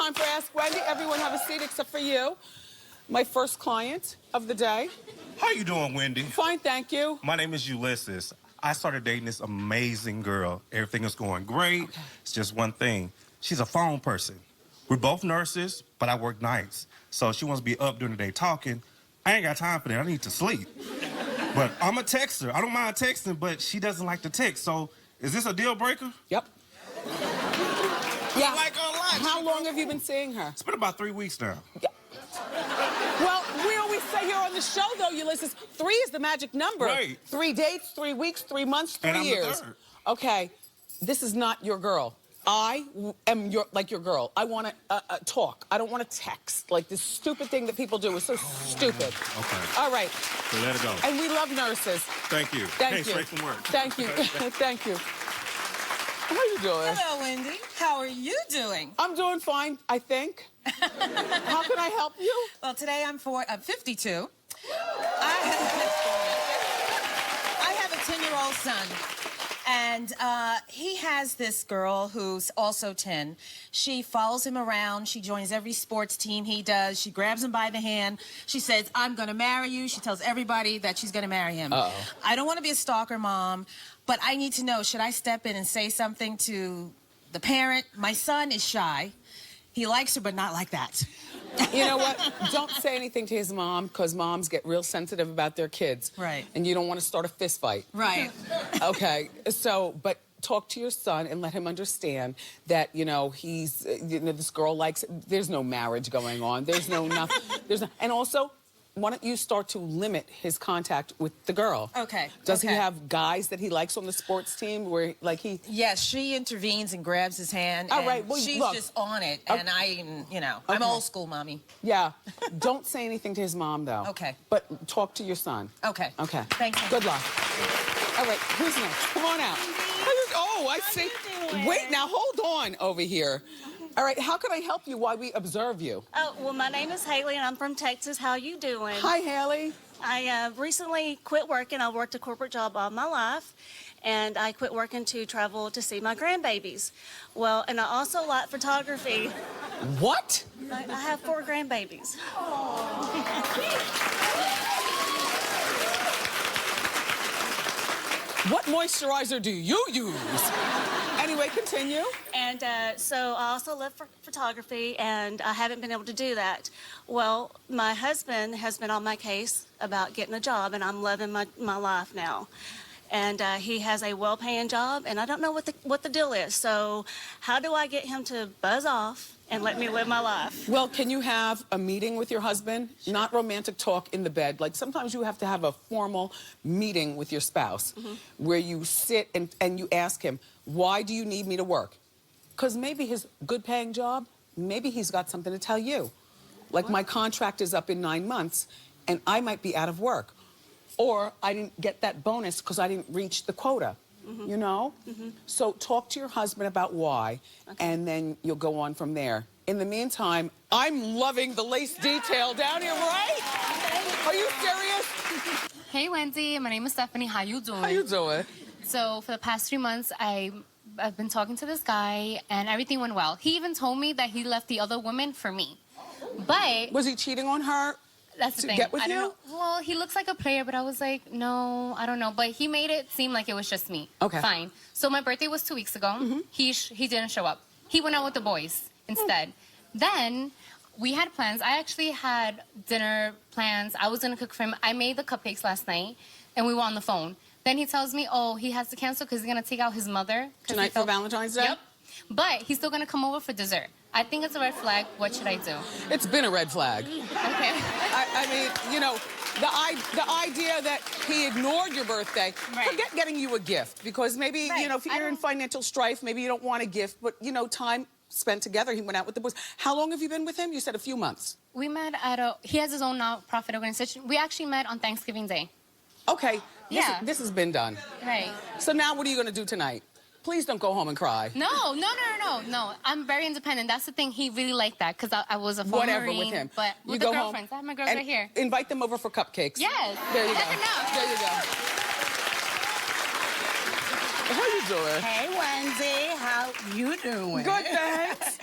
time for Ask Wendy. Everyone have a seat except for you. My first client of the day. How you doing, Wendy? Fine, thank you. My name is Ulysses. I started dating this amazing girl. Everything is going great. Okay. It's just one thing. She's a phone person. We're both nurses, but I work nights. So she wants to be up during the day talking. I ain't got time for that. I need to sleep. But I'm a texter. I don't mind texting, but she doesn't like to text. So is this a deal breaker? Yep. Yeah. Like her a lot. How long have you been seeing her? It's been about 3 weeks now. Yeah. Well, we always say here on the show, though, Ulysses, 3 is the magic number. Right. 3 dates, 3 weeks, 3 months, 3 And I'm the years. third. Okay, this is not your girl. I am your girl. I want to talk. I don't want to text. Like, this stupid thing that people do is so stupid. Okay. All right. So let it go. And we love nurses. Thank you. Thank you. Straight from work. Thank you. Thank you. How you doing? Hello, Wendy. How are you doing? I'm doing fine, I think. How can I help you? Well, today I'm 52. I have a 10-year-old son. And he has this girl who's also 10. She follows him around. She joins every sports team he does. She grabs him by the hand. She says, I'm going to marry you. She tells everybody that she's going to marry him. Uh-oh. I don't want to be a stalker, Mom, but I need to know, should I step in and say something to the parent? My son is shy. He likes her, but not like that. You know what? Don't say anything to his mom, because moms get real sensitive about their kids. Right. And you don't want to start a fist fight. Right. Okay. So, but talk to your son and let him understand that, you know, he's, this girl likes, there's no marriage going on. There's no nothing. And also, why don't you start to limit his contact with the girl? Okay. Does he okay. have guys that he likes on the sports team where, like, he... Yes, she intervenes and grabs his hand. All and right, well, she's look. just on it, and I'm Okay. old school, Mommy. Yeah. Don't say anything to his mom, though. Okay. But talk to your son. Okay. Okay. Thanks. Good luck. All right, who's next? Come on out. Oh, I see. Wait, now hold on over here. All right, how can I help you while we observe you? Oh, well, my name is Haley, and I'm from Texas. How you doing? Hi, Haley. I recently quit working. I worked a corporate job all my life, and I quit working to travel to see my grandbabies. Well, and I also like photography. What? I have 4 grandbabies. What moisturizer do you use? Anyway, continue. And so I also love photography, and I haven't been able to do that. Well, my husband has been on my case about getting a job, and I'm loving my life now. And he has a well-paying job, and I don't know what the deal is. So how do I get him to buzz off and let me live my life? Well, can you have a meeting with your husband? Sure. Not romantic talk in the bed. Like, sometimes you have to have a formal meeting with your spouse where you sit and you ask him, why do you need me to work? Because maybe his good-paying job, maybe he's got something to tell you. Like, my contract is up in 9 months, and I might be out of work. Or I didn't get that bonus because I didn't reach the quota, you know? So talk to your husband about why, and then you'll go on from there. In the meantime, I'm loving the lace detail down here, right? Are you serious? Hey, Wendy. My name is Stephanie. How you doing? How you doing? So for the past 3 months, I've been talking to this guy, and everything went well. He even told me that he left the other woman for me. But... Was he cheating on her? That's the to thing. get with I don't you? know. Well, he looks like a player, but I was like, no, I don't know. But he made it seem like it was just me. Okay. Fine. So my birthday was 2 weeks ago. He didn't show up. He went out with the boys instead. Then we had plans. I actually had dinner plans. I was going to cook for him. I made the cupcakes last night, and we were on the phone. Then he tells me, oh, he has to cancel because he's going to take out his mother. Tonight for Valentine's Day? Yep. But he's still going to come over for dessert. I think it's a red flag. What should I do? It's been a red flag. Okay. I mean, you know, the idea that he ignored your birthday, Right. forget getting you a gift, because maybe, you know, if you're in financial strife, maybe you don't want a gift, but, you know, time spent together, he went out with the boys. How long have you been with him? You said a few months. We met at he has his own nonprofit organization. We actually met on Thanksgiving Day. Okay. Yeah. This has been done. Right. So now what are you going to do tonight? Please don't go home and cry. No. I'm very independent. That's the thing. He really liked that because I was a former Whatever Marine, with him. But You with go the home girlfriends. I have my girls and right here. Invite them over for cupcakes. Yes. There you go. Never know. There you go. How you doing? Hey, Wendy. How you doing? Good, thanks.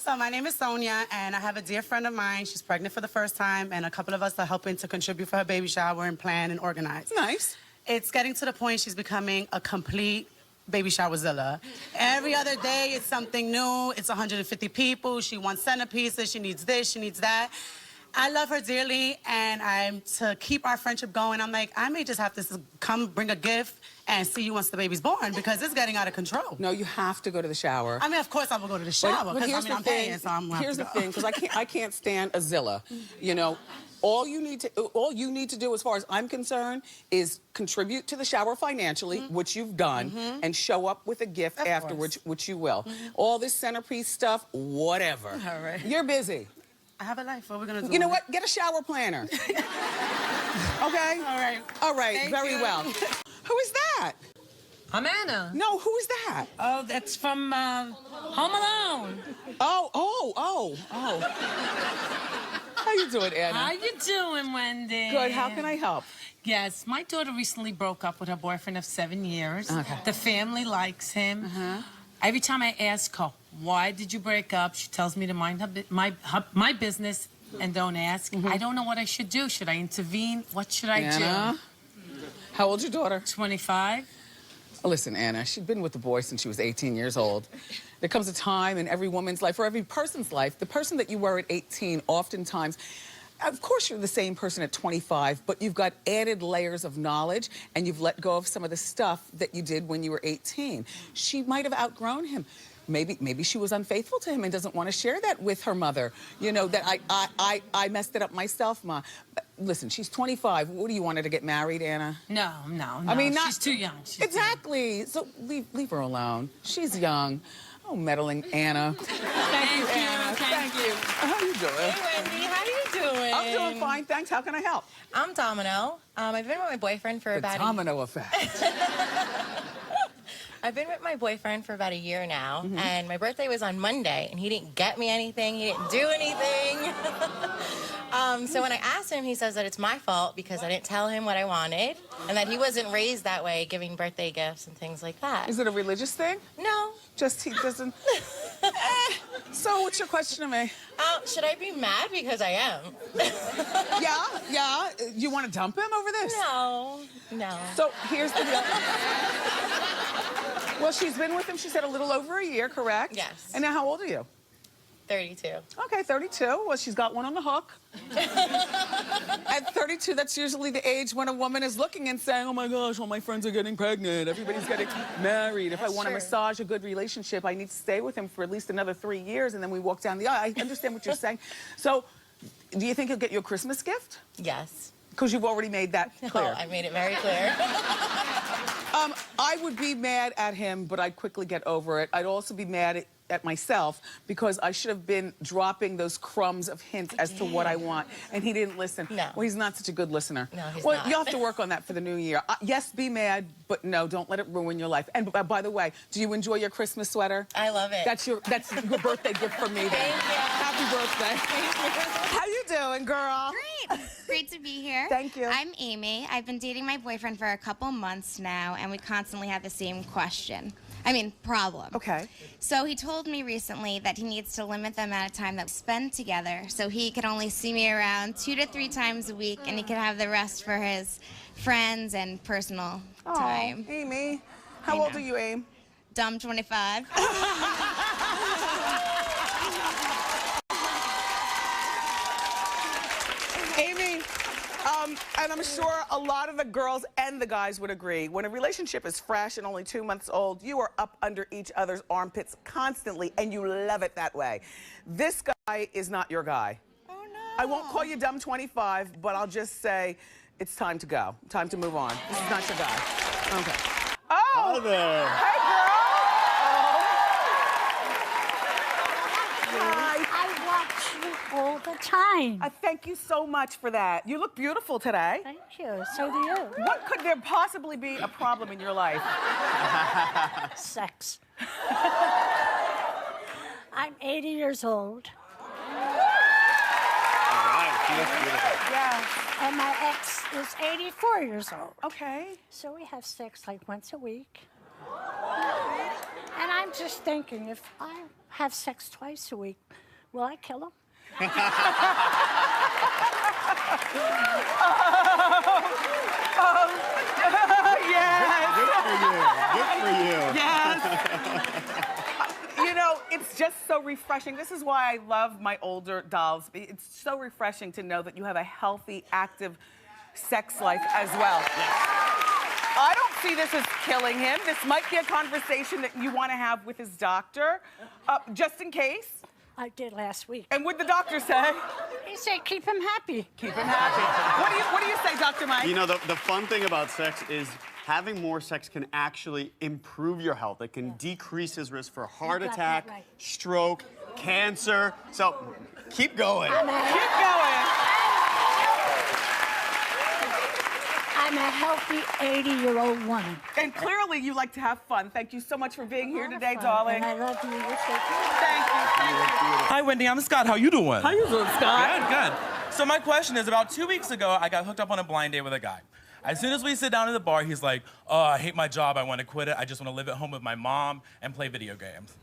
So my name is Sonia, and I have a dear friend of mine. She's pregnant for the first time, and a couple of us are helping to contribute for her baby shower and plan and organize. Nice. It's getting to the point she's becoming a complete baby shower zilla. Every other day, it's something new. It's 150 people. She wants centerpieces. She needs this. She needs that. I love her dearly, and to keep our friendship going, I'm like, I may just have to come bring a gift and see you once the baby's born because it's getting out of control. No, you have to go to the shower. I mean, of course I will go to the shower because here's I'm paying, so I'm here's the thing, because I can't stand a zilla. You know, all you need to do, as far as I'm concerned, is contribute to the shower financially, which you've done, and show up with a gift afterwards, which you will. All this centerpiece stuff, whatever. All right. You're busy. I have a life. What are we gonna do? You know what? Get a shower planner. Okay? All right. All right. Thank Very you. well. Who is that? I'm Anna. No, who is that? Oh, that's from Home Alone. Oh. How you doing, Anna? How you doing, Wendy? Good. How can I help? Yes, my daughter recently broke up with her boyfriend of 7 years. Okay. The family likes him. Every time I ask her, why did you break up? She tells me to mind my business and don't ask. I don't know what I should do. Should I intervene? What should I Anna? do? How old's your daughter? 25. Listen, Anna, she'd been with the boy since she was 18 years old. There comes a time in every woman's life, or every person's life, the person that you were at 18, oftentimes, of course you're the same person at 25, but you've got added layers of knowledge, and you've let go of some of the stuff that you did when you were 18. She might have outgrown him. Maybe she was unfaithful to him and doesn't want to share that with her mother. You know, that I messed it up myself, Ma. But listen, she's 25. What do you want her to get married, Anna? No. I mean, she's too young. Exactly. So leave her alone. She's young. Oh, meddling Anna. Thank you, Anna. Thank you. How you doing? Hey, Wendy, how you doing? I'm doing fine, thanks. How can I help? I'm Domino. I've been with my boyfriend for The about domino effect. I've been with my boyfriend for about a year now, and my birthday was on Monday, and he didn't get me anything. He didn't do anything. So when I asked him, he says that it's my fault because I didn't tell him what I wanted, and that he wasn't raised that way, giving birthday gifts and things like that. Is it a religious thing? No. Just he doesn't. So what's your question to me? Should I be mad? Because I am. Yeah. You want to dump him over this? No. So here's the deal. Well, she's been with him, she said, a little over a year, correct? Yes. And now how old are you? 32. Okay, 32. Well, she's got one on the hook. At 32, that's usually the age when a woman is looking and saying, oh my gosh, all my friends are getting pregnant. Everybody's getting married. If I want to massage a good relationship, I need to stay with him for at least another 3 years, and then we walk down the aisle. I understand what you're saying. So, do you think he'll get you a Christmas gift? Yes. Because you've already made that clear. I made it very clear. I would be mad at him, but I'd quickly get over it. I'd also be mad at myself because I should have been dropping those crumbs of hints as to what I want, and he didn't listen. No. Well, he's not such a good listener. No, he's well, not. you have to work on that for the new year. Yes, be mad, but no, don't let it ruin your life. And by the way, do you enjoy your Christmas sweater? I love it. That's your birthday gift from me. Then. Thank you. Happy birthday. How you doing, girl? Great. Great to be here. Thank you. I'm Amy. I've been dating my boyfriend for a couple months now, and we constantly have the same problem. Okay. So he told me recently that he needs to limit the amount of time that we spend together, so he can only see me around 2 to 3 times a week, and he can have the rest for his friends and personal time. Amy. How old are you, Amy? Dumb 25. Amy, and I'm sure a lot of the girls and the guys would agree, when a relationship is fresh and only 2 months old, you are up under each other's armpits constantly, and you love it that way. This guy is not your guy. Oh, no. I won't call you dumb 25, but I'll just say it's time to go. Time to move on. This is not your guy. Okay. Oh! Hi there. Hey, girl! Hi. I watch you all the time. Thank you so much for that. You look beautiful today. Thank you. So do you. What could there possibly be a problem in your life? Sex. I'm 80 years old. All right, she looks beautiful. Yeah. And my ex is 84 years old. Okay. So we have sex like once a week. And I'm I'm just thinking, if I have sex twice a week, will I kill him? Yes. You know, it's just so refreshing. This is why I love my older dolls. It's so refreshing to know that you have a healthy, active sex life as well. I don't see this as killing him. This might be a conversation that you want to have with his doctor, just in case. I did last week. And what'd the doctor say? He said, keep him happy. Keep him happy. What do you say, Dr. Mike? You know, the fun thing about sex is having more sex can actually improve your health. It can decrease his risk for heart got attack, that right. stroke, cancer. So keep going. Keep going. I'm a healthy 80-year-old woman. And clearly you like to have fun. Thank you so much for being here today, Fun, darling. And I love you. You're so cute. Thank you. Hi, Wendy. I'm Scott. How you doing? How you doing, Scott? Good. So my question is, about 2 weeks ago, I got hooked up on a blind date with a guy. As soon as we sit down at the bar, he's like, oh, I hate my job. I want to quit it. I just want to live at home with my mom and play video games.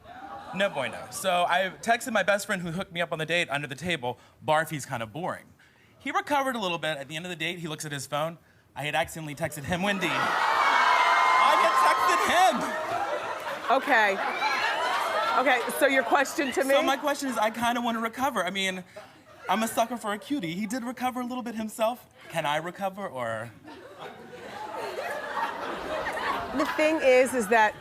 No bueno. So I texted my best friend who hooked me up on the date under the table, barfy's kind of boring. He recovered a little bit. At the end of the date, he looks at his phone. I had accidentally texted him Wendy. I had texted him. Okay. Okay, so your question to me? So my question is, I kind of want to recover. I mean, I'm a sucker for a cutie. He did recover a little bit himself. Can I recover, or? The thing is that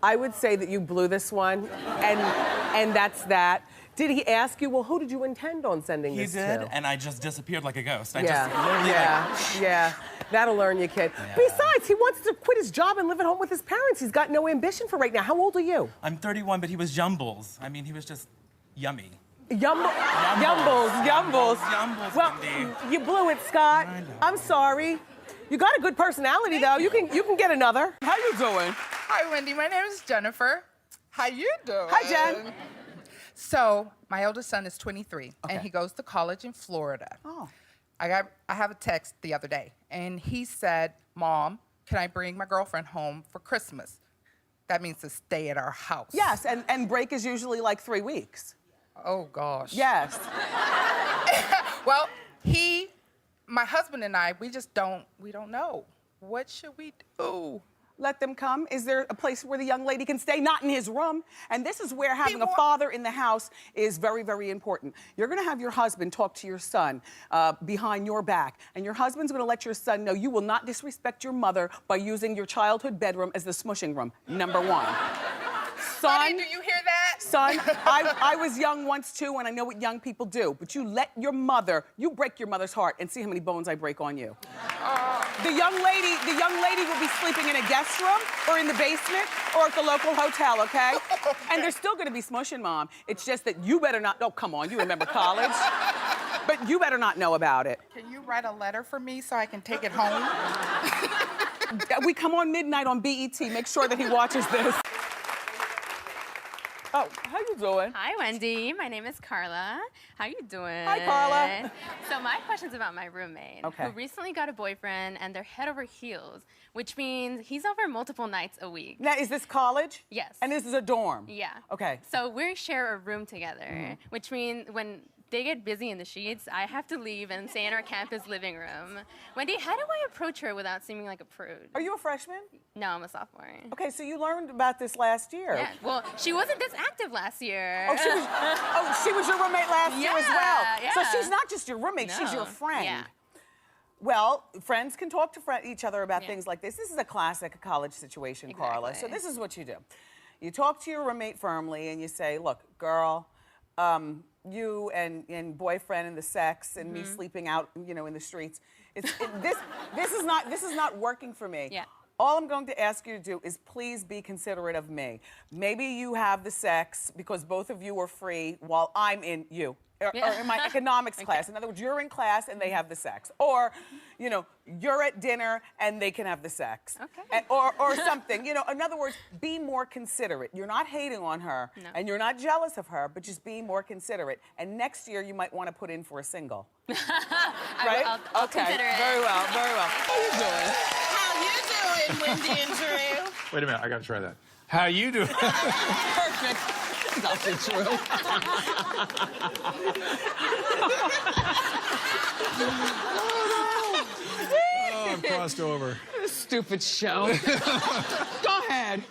I would say that you blew this one, and that's that. Did he ask you, well, who did you intend on sending this to? He did, and I just disappeared like a ghost. Yeah. That'll learn you, kid. Yeah. Besides, he wants to quit his job and live at home with his parents. He's got no ambition for right now. How old are you? I'm 31, but he was Jumbles. I mean, he was just yummy. Yumbles. Well, Wendy. you blew it, Scott. I know. I'm sorry. You got a good personality, though. You can get another. How you doing? Hi, Wendy. My name is Jennifer. How you doing? Hi, Jen. So, my oldest son is 23, Okay. and he goes to college in Florida. Oh. I have a text the other day, and he said, Mom, can I bring my girlfriend home for Christmas? That means to stay at our house. Yes, and break is usually like 3 weeks. Oh, gosh. Yes. Well, my husband and I, we don't know. What should we do? Let them come. Is there a place where the young lady can stay? Not in his room. And this is where having a father in the house is very, very important. You're going to have your husband talk to your son behind your back. And your husband's going to let your son know you will not disrespect your mother by using your childhood bedroom as the smushing room, number one. Son, Honey, do you hear that? Son, I was young once too, and I know what young people do. But you break your mother's heart and see how many bones I break on you. The young lady will be sleeping in a guest room or in the basement or at the local hotel, okay? And they're still gonna be smushing, Mom. It's just that you better not, oh, come on, you remember college. But you better not know about it. Can you write a letter for me so I can take it home? We come on midnight on BET. Make sure that he watches this. Oh, how you doing? Hi, Wendy. My name is Carla. How you doing? Hi, Carla. So my question's about my roommate, Okay. who recently got a boyfriend, and they're head over heels, which means he's over multiple nights a week. Now, is this college? Yes. And this is a dorm? Yeah. Okay. So we share a room together, which means when they get busy in the sheets, I have to leave and stay in our campus living room. Wendy, how do I approach her without seeming like a prude? Are you a freshman? No, I'm a sophomore. Okay, so you learned about this last year. Yeah. Well, she wasn't this active last year. Oh, she was your roommate last year as well. Yeah. So she's not just your roommate, she's your No. friend. Yeah. Well, friends can talk to each other about things like this. This is a classic college situation, Carla. So Exactly. this is what you do. You talk to your roommate firmly and you say, look, girl, you and boyfriend and the sex and me sleeping out, in the streets. This is not working for me. Yeah. All I'm going to ask you to do is please be considerate of me. Maybe you have the sex because both of you are free while I'm in or in my economics class. In other words, you're in class and they have the sex. Or, you're at dinner and they can have the sex. Okay. Or something. In other words, be more considerate. You're not hating on her and you're not jealous of her, but just be more considerate. And next year you might want to put in for a single. Right? I'll consider it. Very well, very well. How you doing? Wendy and Drew? Wait a minute, I gotta try that. How you doing? Perfect. Dr. Drew. Oh, I've crossed over. Stupid show. Go ahead.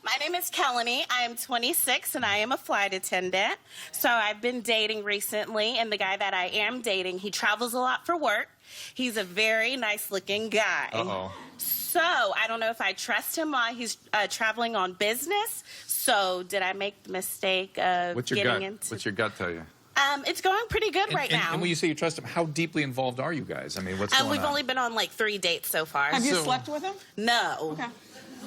My name is Kelly. I am 26 and I am a flight attendant. So I've been dating recently, and the guy that I am dating, he travels a lot for work. He's a very nice looking guy. Uh-oh. So I don't know if I trust him while he's traveling on business. So did I make the mistake of What's your getting gut? into... What's your gut tell you? It's going pretty good right now. And when you say you trust him, how deeply involved are you guys? I mean, what's going on? We've only been on like 3 dates so far. Have you slept with him? No. Okay.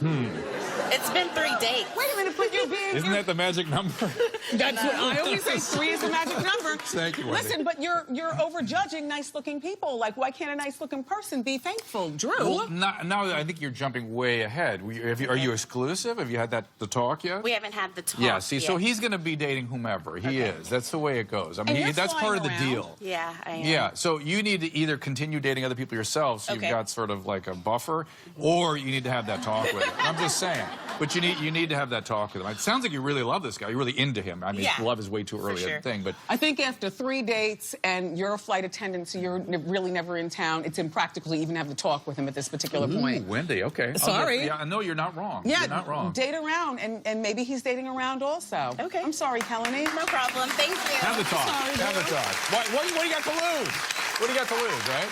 It's been 3 dates. Wait a minute, but you're being... Isn't that the magic number? That's what I always say. 3 is the magic number. Thank you, Wendy. Listen, but you're overjudging nice-looking people. Like, why can't a nice-looking person be thankful, Drew? Well, now I think you're jumping way ahead. Are you exclusive? Have you had the talk yet? We haven't had the talk. Yeah, see, yet. so he's going to be dating whomever. He is. That's the way it goes. I mean, And you're that's part of the flying deal. Yeah, I am. Yeah, so you need to either continue dating other people yourself, so you've got sort of like a buffer, or you need to have that talk with him. I'm just saying. But you need to have that talk with him. It sounds like you really love this guy. You're really into him. I mean, love is way too early a thing, but... I think after 3 dates and you're a flight attendant, so you're really never in town, it's impractical to even have the talk with him at this particular point. Wendy, okay. Sorry. Yeah, no, you're not wrong. Yeah, You're not wrong. date around, and maybe he's dating around also. Okay. I'm sorry, Kelly. No problem. Thank you. Have the talk. Sorry, have the talk. What do you got to lose? What do you got to lose, right?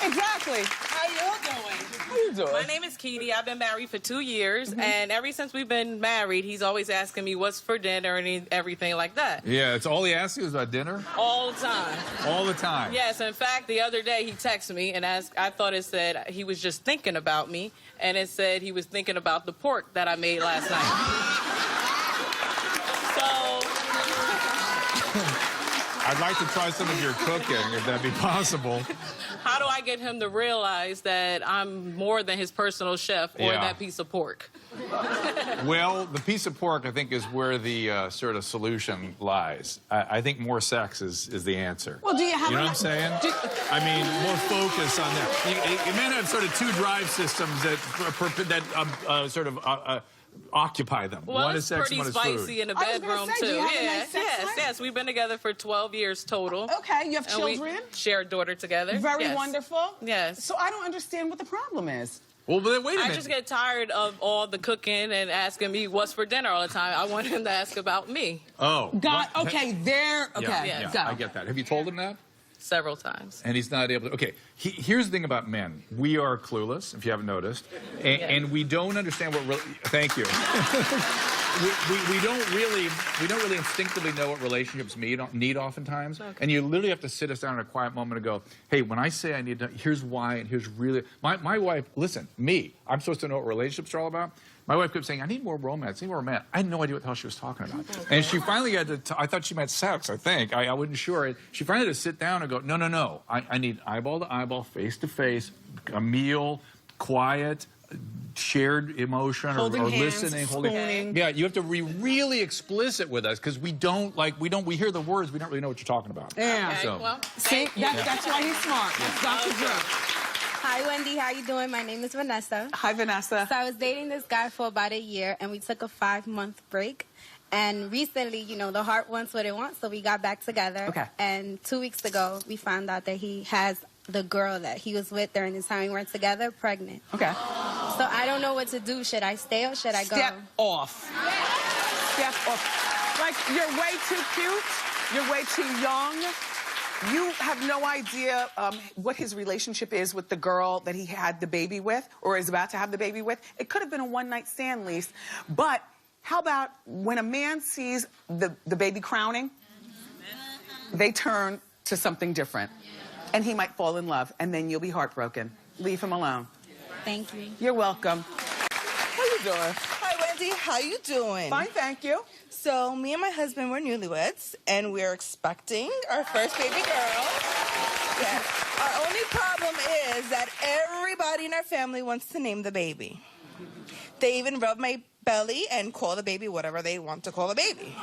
Exactly. How you doing? How you doing? My name is Keedy. I've been married for 2 years, and ever since we've been married, he's always asking me what's for dinner and everything like that. Yeah, it's all he asks you is about dinner? All the time. All the time? Yes, in fact, the other day he texted me and asked, I thought it said he was just thinking about me, and it said he was thinking about the pork that I made last night. I'd like to try some of your cooking, if that'd be possible. How do I get him to realize that I'm more than his personal chef or Yeah. that piece of pork? Well, the piece of pork, I think, is where the sort of solution lies. I think more sex is the answer. Well, do you have You know what I'm saying? I mean, more focus on that. You may have sort of 2 drive systems that sort of occupy them. Well, one it's is sex, pretty one is spicy food. in the I was gonna bedroom, say, do too. you have a nice sex life? Yes. We've been together for 12 years total. Okay, you have And we children? share a daughter together. Very Yes. wonderful. Yes. So I don't understand what the problem is. Well, but wait a I minute. just get tired of all the cooking and asking me what's for dinner all the time. I want him to ask about me. Oh. God, well, okay, there, okay, Yeah, go. I get that. Have you told him that? Several times. And he's not able to. Okay, here's the thing about men. We are clueless, if you haven't noticed, and we don't understand what. Thank you. we don't really instinctively know what relationships need oftentimes. Okay. And you literally have to sit us down in a quiet moment and go, hey, when I say I need to, here's why, and here's really my wife. Listen, I'm supposed to know what relationships are all about. My wife kept saying, I need more romance, I need more romance. I had no idea what the hell she was talking about. And she finally had to, I thought she meant sex, I think. I wasn't sure. She finally had to sit down and go, no. I need eyeball to eyeball, face to face, a meal, quiet, shared emotion or hands, listening, spooning. Yeah, you have to be really explicit with us because we hear the words, we don't really know what you're talking about. Yeah. Okay, So. well, See, that's why he's smart. That's Dr. Drew. Hi, Wendy. How you doing? My name is Vanessa. Hi, Vanessa. So I was dating this guy for about a year, and we took a 5-month break. And recently, the heart wants what it wants, so we got back together. Okay. And 2 weeks ago, we found out that he has the girl that he was with during the time we weren't together pregnant. Okay. So I don't know what to do. Should I stay or should I go? Step off. Step off. Like, you're way too cute. You're way too young. You have no idea what his relationship is with the girl that he had the baby with or is about to have the baby with. It could have been a one-night stand lease. But how about when a man sees the baby crowning, they turn to something different. And he might fall in love, and then you'll be heartbroken. Leave him alone. Thank you. You're welcome. How you doing? Hi, Wendy. How you doing? Fine, thank you. So, me and my husband were newlyweds, and we're expecting our first baby girl. Yes. Our only problem is that everybody in our family wants to name the baby. They even rub my belly and call the baby whatever they want to call the baby.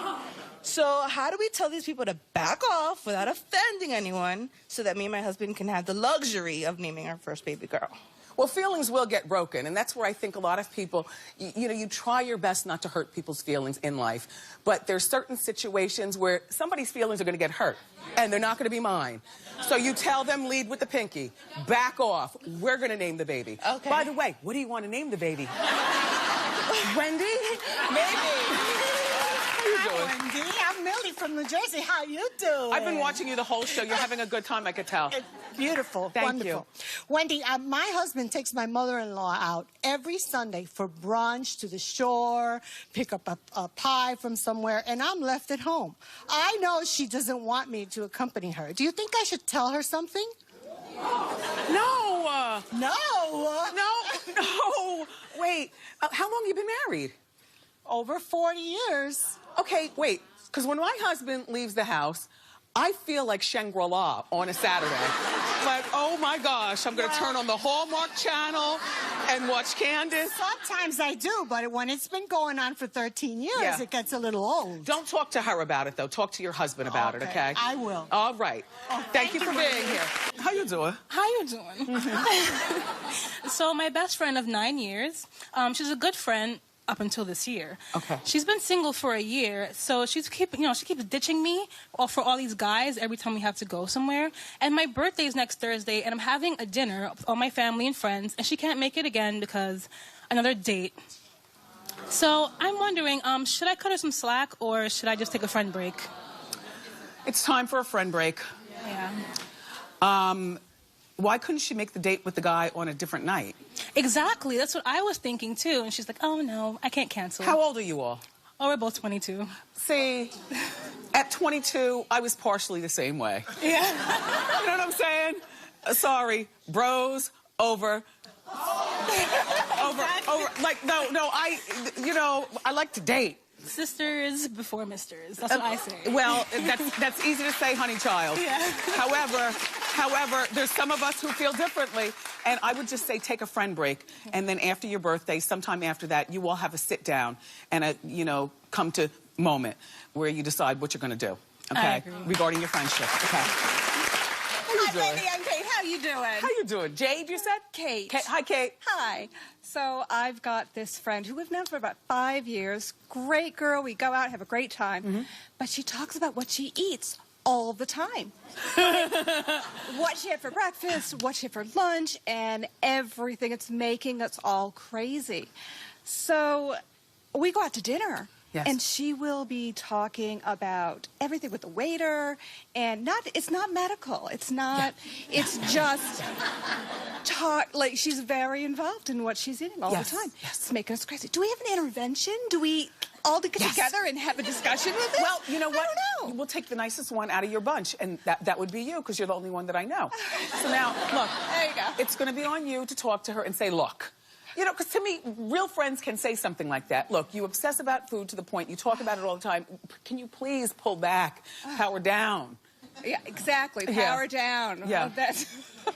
So how do we tell these people to back off without offending anyone so that me and my husband can have the luxury of naming our first baby girl? Well, feelings will get broken, and that's where I think a lot of people, you know, you try your best not to hurt people's feelings in life, but there's certain situations where somebody's feelings are going to get hurt, and they're not going to be mine. So you tell them, lead with the pinky, back off. We're going to name the baby. Okay. By the way, what do you want to name the baby? Wendy? Maybe. Doing? Wendy, I'm Millie from New Jersey. How you doing? I've been watching you the whole show. You're having a good time, I could tell. Beautiful. Thank Wonderful. Wendy, my husband takes my mother-in-law out every Sunday for brunch to the shore, pick up a pie from somewhere, and I'm left at home. I know she doesn't want me to accompany her. Do you think I should tell her something? No. No. Wait, how long have you been married? Over 40 years. Okay, wait, because when my husband leaves the house, I feel like Shangri-La on a Saturday. Like, oh my gosh, I'm going to turn on the Hallmark Channel and watch Candace. Sometimes I do, but when it's been going on for 13 years, it gets a little old. Don't talk to her about it, though. Talk to your husband about it, okay? I will. All right. Thank you for being here. How you doing? How you doing? So my best friend of 9 years, she's a good friend up until this year. Okay. She's been single for a year, so she keeps ditching me for all these guys every time we have to go somewhere. And my birthday is next Thursday, and I'm having a dinner with all my family and friends, and she can't make it again because another date. So I'm wondering, should I cut her some slack, or should I just take a friend break? It's time for a friend break. Yeah. Why couldn't she make the date with the guy on a different night? Exactly. That's what I was thinking, too. And she's like, oh, no, I can't cancel. How old are you all? Oh, we're both 22. See, at 22, I was partially the same way. Yeah. You know what I'm saying? Sorry, bros, over. Like, no, I like to date. Sisters before misters. That's what I say. Well, that's easy to say, honey child. Yeah. However, there's some of us who feel differently. And I would just say take a friend break. And then after your birthday, sometime after that, you all have a sit down and a, come to moment where you decide what you're going to do. Okay? Regarding your friendship. Okay. How you doing? Hi, Wendy. I'm Kate. How you doing? How you doing? Jade, you said? Kate. Hi, Kate. Hi. So I've got this friend who we've known for about 5 years. Great girl. We go out, have a great time. But she talks about what she eats all the time. What she had for breakfast, what she had for lunch, and everything it's making us all crazy. So we go out to dinner. Yes. And she will be talking about everything with the waiter, and it's not medical. It's not. Yeah. It's just like she's very involved in what she's eating all the time. Yes. It's making us crazy. Do we have an intervention? Do we all get together and have a discussion with it? Well, you know what? I don't know. We'll take the nicest one out of your bunch, and that would be you, because you're the only one that I know. So now, look. There you go. It's going to be on you to talk to her and say, look. You know, because to me, real friends can say something like that. Look, you obsess about food to the point you talk about it all the time. Can you please pull back, power down? Yeah, exactly. Power down. Yeah. Oh,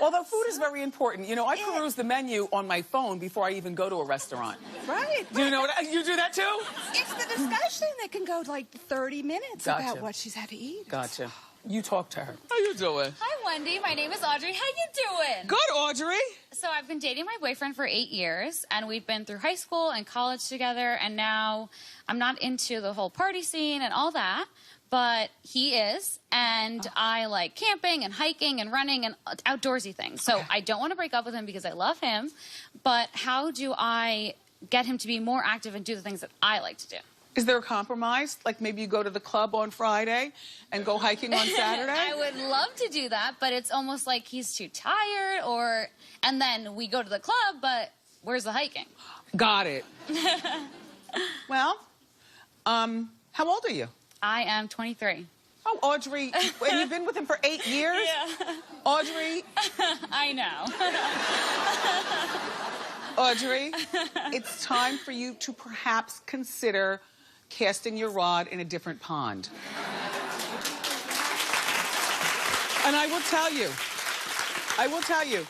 although food is very important. You know, I peruse the menu on my phone before I even go to a restaurant. Right. Do you know what? You do that too? It's the discussion that can go like 30 minutes about what she's had to eat. Gotcha. You talk to her. How you doing? Hi, Wendy. My name is Audrey. How you doing? Good, Audrey. So I've been dating my boyfriend for 8 years, and we've been through high school and college together, and now I'm not into the whole party scene and all that, but he is, and I like camping and hiking and running and outdoorsy things. So I don't want to break up with him because I love him, but how do I get him to be more active and do the things that I like to do? Is there a compromise? Like maybe you go to the club on Friday and go hiking on Saturday? I would love to do that, but it's almost like he's too tired, and then we go to the club, but where's the hiking? Got it. Well, how old are you? I am 23. Oh, Audrey, and you've been with him for 8 years? Yeah. Audrey? I know. Audrey, it's time for you to perhaps consider casting your rod in a different pond. And I will tell you,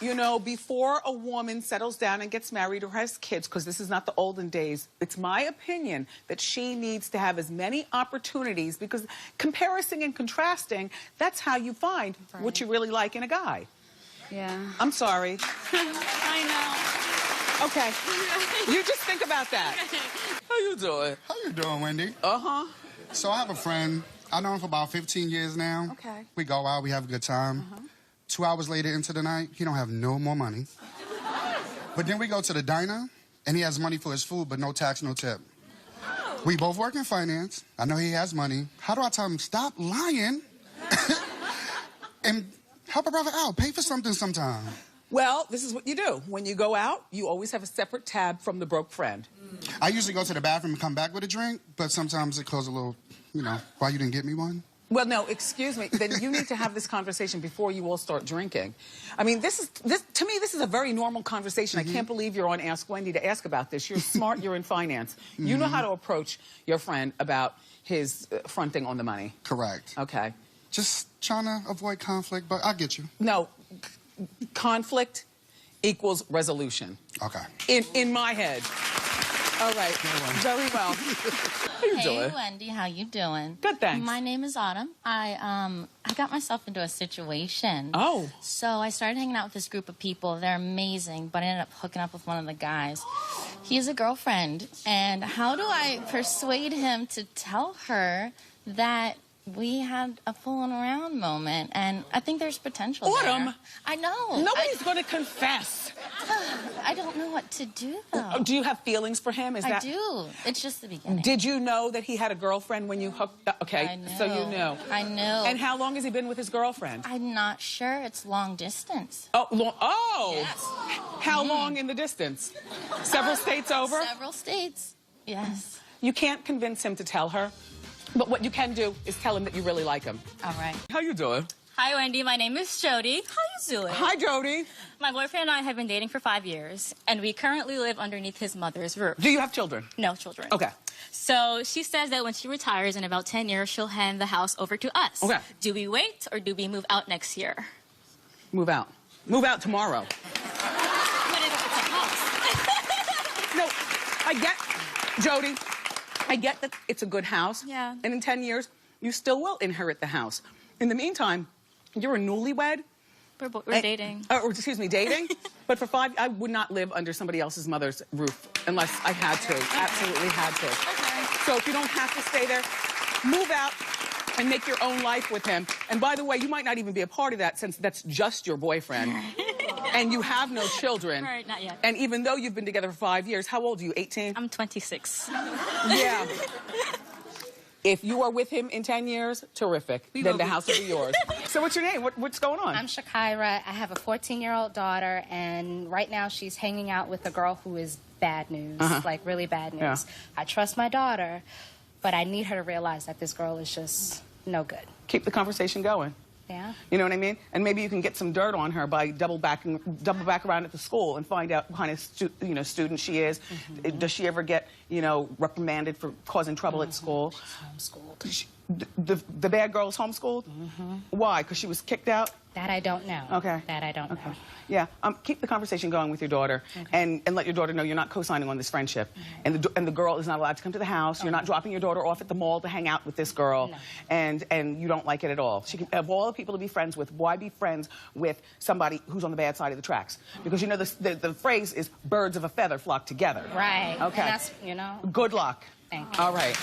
you know, before a woman settles down and gets married or has kids, because this is not the olden days, it's my opinion that she needs to have as many opportunities, because comparison and contrasting, that's how you find what you really like in a guy. Yeah. I'm sorry. I know. Okay. You just think about that. How you doing? How you doing, Wendy? Uh-huh. So I have a friend. I know him for about 15 years now. Okay. We go out, we have a good time. 2 hours later into the night, he don't have no more money. But then we go to the diner, and he has money for his food, but no tax, no tip. We both work in finance. I know he has money. How do I tell him, stop lying and help a brother out? Pay for something sometime. Well, this is what you do. When you go out, you always have a separate tab from the broke friend. I usually go to the bathroom and come back with a drink, but sometimes it goes a little, you know, why you didn't get me one? Well, no, excuse me. Then you need to have this conversation before you all start drinking. I mean, to me, this is a very normal conversation. I can't believe you're on Ask Wendy to ask about this. You're smart, you're in finance. You know how to approach your friend about his fronting on the money. Correct. Okay. Just trying to avoid conflict, but I get you. No, conflict equals resolution. Okay. In my head. All right. Very well. How you doing? Hey, Wendy, how you doing? Good, thanks. My name is Autumn. I got myself into a situation. Oh. So I started hanging out with this group of people. They're amazing, but I ended up hooking up with one of the guys. He has a girlfriend, and how do I persuade him to tell her that we had a fooling around moment, and I think there's potential Autumn. there. I know. Nobody's going to confess. I don't know what to do, though. Do you have feelings for him? I do. It's just the beginning. Did you know that he had a girlfriend when you hooked up? Okay, I know. so you knew. I know. And how long has he been with his girlfriend? I'm not sure. It's long distance. Oh, oh! Yes. How long in the distance? Several states over? Several states, yes. You can't convince him to tell her, but what you can do is tell him that you really like him. All right. How you doing? Hi, Wendy. My name is Jody. How you doing? Hi, Jody. My boyfriend and I have been dating for 5 years, and we currently live underneath his mother's roof. Do you have children? No children. Okay. So she says that when she retires in about 10 years, she'll hand the house over to us. Okay. Do we wait, or do we move out next year? Move out. Move out tomorrow. But it's a house. No, I get, Jody, I get that it's a good house. Yeah. And in 10 years, you still will inherit the house. In the meantime, you're a newlywed. We're dating. Or excuse me, dating. But for 5, I would not live under somebody else's mother's roof unless I had to. Absolutely had to. Okay. So if you don't have to stay there, move out and make your own life with him. And by the way, you might not even be a part of that since that's just your boyfriend. And you have no children. Right, not yet. And even though you've been together for 5 years, how old are you, 18? I'm 26. Yeah. If you are with him in 10 years, terrific. Then the house will be yours. So what's your name? What's going on? I'm Shakira. I have a 14-year-old daughter, and right now she's hanging out with a girl who is bad news, like really bad news. Yeah. I trust my daughter, but I need her to realize that this girl is just no good. Keep the conversation going. Yeah. You know what I mean? And maybe you can get some dirt on her by double back around at the school and find out what kind of student she is. Does she ever get, reprimanded for causing trouble at school? She's homeschooled. The bad girl's homeschooled? Why? Because she was kicked out? That I don't know. Okay. That I don't know. Yeah. Keep the conversation going with your daughter, and let your daughter know you're not co-signing on this friendship. And the girl is not allowed to come to the house. You're not dropping your daughter off at the mall to hang out with this girl, and you don't like it at all. She can, of all the people to be friends with, why be friends with somebody who's on the bad side of the tracks? Because the phrase is birds of a feather flock together. Right. Okay. And that's, Good luck. Thank you. All right.